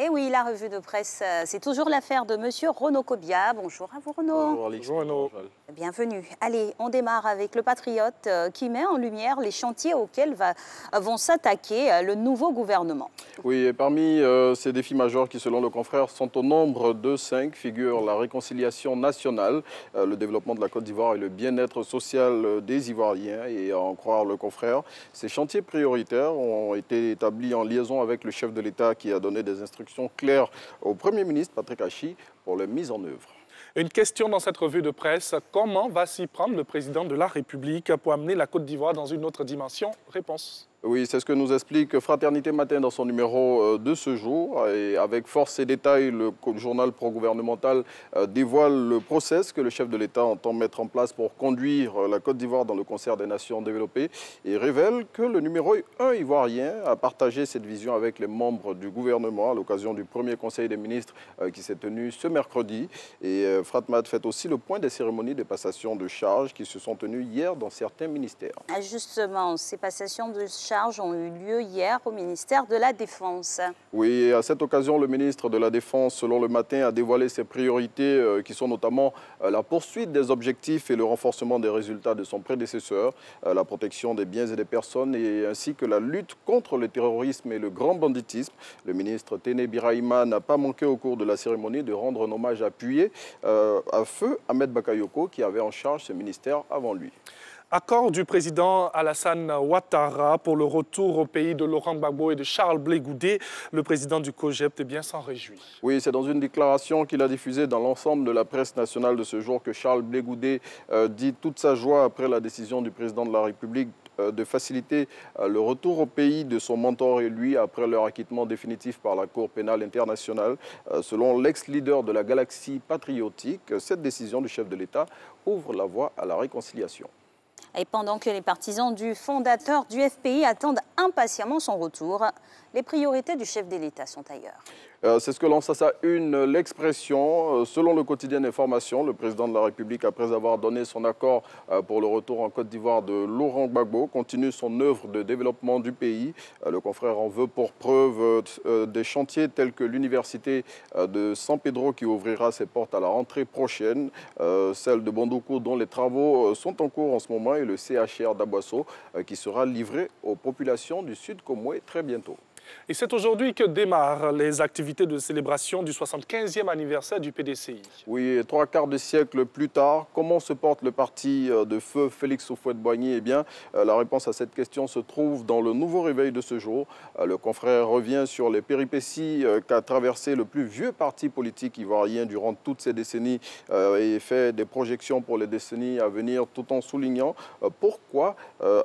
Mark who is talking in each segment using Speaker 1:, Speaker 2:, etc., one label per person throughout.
Speaker 1: Et oui, la revue de presse, c'est toujours l'affaire de Monsieur Renaud Kobia. Bonjour à vous, Renaud.
Speaker 2: Bonjour, Alix. Bonjour, Renaud.
Speaker 1: Bienvenue. Allez, on démarre avec le Patriote qui met en lumière les chantiers auxquels vont s'attaquer le nouveau gouvernement.
Speaker 2: Oui, et parmi ces défis majeurs qui, selon le confrère, sont au nombre de 5, figurent la réconciliation nationale, le développement de la Côte d'Ivoire et le bien-être social des Ivoiriens. Et à en croire le confrère, ces chantiers prioritaires ont été établis en liaison avec le chef de l'État qui a donné des instructions claires au Premier ministre, Patrick Achi, pour leur mise en œuvre.
Speaker 3: Une question dans cette revue de presse, comment va s'y prendre le président de la République pour amener la Côte d'Ivoire dans une autre dimension? Réponse.
Speaker 2: Oui, c'est ce que nous explique Fraternité Matin dans son numéro de ce jour. Et avec force et détails, le journal pro-gouvernemental dévoile le process que le chef de l'État entend mettre en place pour conduire la Côte d'Ivoire dans le concert des nations développées et révèle que le numéro 1 ivoirien a partagé cette vision avec les membres du gouvernement à l'occasion du premier conseil des ministres qui s'est tenu ce mercredi. Et Fratmat fait aussi le point des cérémonies de passation de charges qui se sont tenues hier dans certains ministères.
Speaker 1: Justement, ces passations de charges ont eu lieu hier au ministère de la Défense.
Speaker 2: Oui, et à cette occasion, le ministre de la Défense, selon le matin, a dévoilé ses priorités qui sont notamment la poursuite des objectifs et le renforcement des résultats de son prédécesseur, la protection des biens et des personnes et ainsi que la lutte contre le terrorisme et le grand banditisme. Le ministre Téné Birahima n'a pas manqué au cours de la cérémonie de rendre un hommage appuyé à feu Ahmed Bakayoko qui avait en charge ce ministère avant lui.
Speaker 3: Accord du président Alassane Ouattara pour le retour au pays de Laurent Gbagbo et de Charles Blé Goudé. Le président du COJEP bien s'en réjouit.
Speaker 2: Oui, c'est dans une déclaration qu'il a diffusée dans l'ensemble de la presse nationale de ce jour que Charles Blé Goudé dit toute sa joie après la décision du président de la République de faciliter le retour au pays de son mentor et lui après leur acquittement définitif par la Cour pénale internationale. Selon l'ex-leader de la galaxie patriotique, cette décision du chef de l'État ouvre la voie à la réconciliation.
Speaker 1: Et pendant que les partisans du fondateur du FPI attendent impatiemment son retour, les priorités du chef de l'État sont ailleurs.
Speaker 2: C'est ce que lance à sa une l'expression. Selon le quotidien Information, le président de la République, après avoir donné son accord pour le retour en Côte d'Ivoire de Laurent Gbagbo, continue son œuvre de développement du pays. Le confrère en veut pour preuve des chantiers tels que l'université de San Pedro qui ouvrira ses portes à la rentrée prochaine, celle de Bondoukou dont les travaux sont en cours en ce moment et le CHR d'Aboisseau qui sera livré aux populations du Sud Comoué très bientôt.
Speaker 3: Et c'est aujourd'hui que démarrent les activités de célébration du 75e anniversaire du PDCI.
Speaker 2: Oui, 3/4 de siècle plus tard, comment se porte le parti de feu Félix Houphouët-Boigny? Eh bien, la réponse à cette question se trouve dans le nouveau réveil de ce jour. Le confrère revient sur les péripéties qu'a traversé le plus vieux parti politique ivoirien durant toutes ces décennies et fait des projections pour les décennies à venir tout en soulignant pourquoi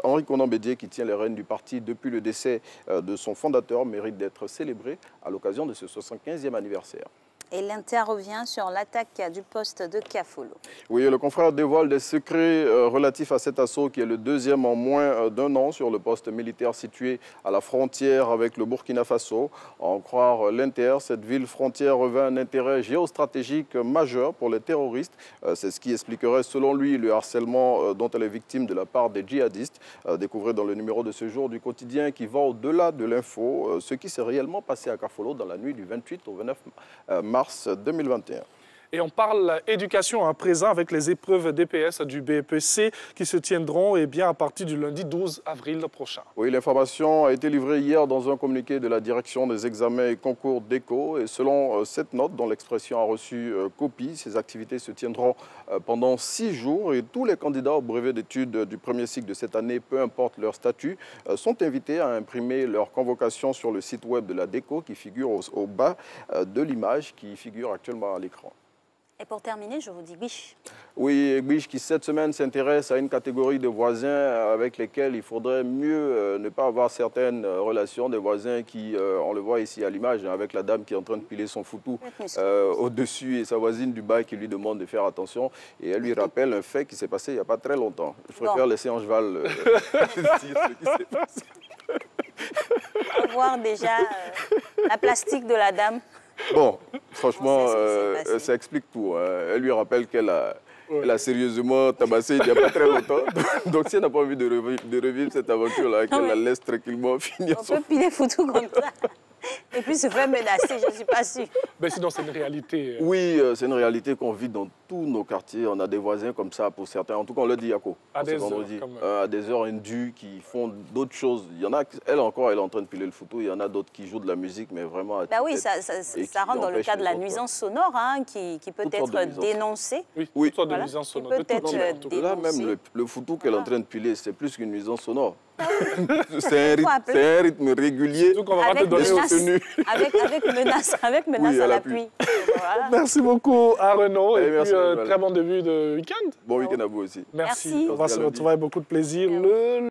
Speaker 2: Henri Konan Bédié, qui tient les rênes du parti depuis le décès de son fondateur, mérite d'être célébré à l'occasion de ce 75e anniversaire.
Speaker 1: Et l'Inter revient sur l'attaque du poste de Kafolo.
Speaker 2: Oui, le confrère dévoile des secrets relatifs à cet assaut qui est le deuxième en moins d'un an sur le poste militaire situé à la frontière avec le Burkina Faso. À en croire l'Inter, cette ville frontière revêt un intérêt géostratégique majeur pour les terroristes. C'est ce qui expliquerait selon lui le harcèlement dont elle est victime de la part des djihadistes. Découvrez dans le numéro de ce jour du quotidien qui va au-delà de l'info ce qui s'est réellement passé à Kafolo dans la nuit du 28 au 29 mars 2021.
Speaker 3: Et on parle éducation à présent avec les épreuves DPS du BEPC qui se tiendront à partir du lundi 12 avril prochain.
Speaker 2: Oui, l'information a été livrée hier dans un communiqué de la direction des examens et concours d'ECO. Et selon cette note, dont l'expression a reçu copie, ces activités se tiendront pendant 6 jours et tous les candidats au brevet d'études du premier cycle de cette année, peu importe leur statut, sont invités à imprimer leur convocation sur le site web de la DECO qui figure au bas de l'image qui figure actuellement à l'écran.
Speaker 1: Et pour terminer, je vous dis biche.
Speaker 2: Oui, biche qui cette semaine s'intéresse à une catégorie de voisins avec lesquels il faudrait mieux ne pas avoir certaines relations. Des voisins qui, on le voit ici à l'image, avec la dame qui est en train de piler son foutou au-dessus et sa voisine du bas qui lui demande de faire attention. Et elle lui rappelle un fait qui s'est passé il n'y a pas très longtemps. Je préfère laisser Angeval dire ce qui s'est passé.
Speaker 1: On va voir déjà la plastique de la dame.
Speaker 2: Bon, franchement, ça explique tout. Hein. Elle lui rappelle qu'elle a sérieusement tabassé il n'y a pas très longtemps. Donc, si elle n'a pas envie de revivre cette aventure-là, qu'elle la laisse tranquillement finir.
Speaker 1: On peut piler foutu comme ça. Et puis se faire menacer, je ne suis pas sûre.
Speaker 3: Mais sinon, c'est une réalité.
Speaker 2: Oui, c'est une réalité qu'on vit dans tous nos quartiers. On a des voisins comme ça pour certains. En tout cas, on le dit, Yako.
Speaker 3: À des heures,
Speaker 2: à des heures indues qui font d'autres choses. Il y en a, elle encore, elle est en train de piler le photo. Il y en a d'autres qui jouent de la musique, mais vraiment...
Speaker 1: Ben oui, ça rentre dans le cas de la nuisance sonore hein, qui peut être dénoncée.
Speaker 3: Oui, toutes sortes de nuisances sonores.
Speaker 1: Qui peut être dénoncée.
Speaker 2: Là, même le photo qu'elle est en train de piler, c'est plus qu'une nuisance sonore. C'est un rythme régulier.
Speaker 1: Avec menace à l'appui.
Speaker 3: Voilà. Merci beaucoup à Renaud et puis très bon début de week-end.
Speaker 2: Bon week-end à vous aussi.
Speaker 3: Merci. On va se retrouver avec beaucoup de plaisir.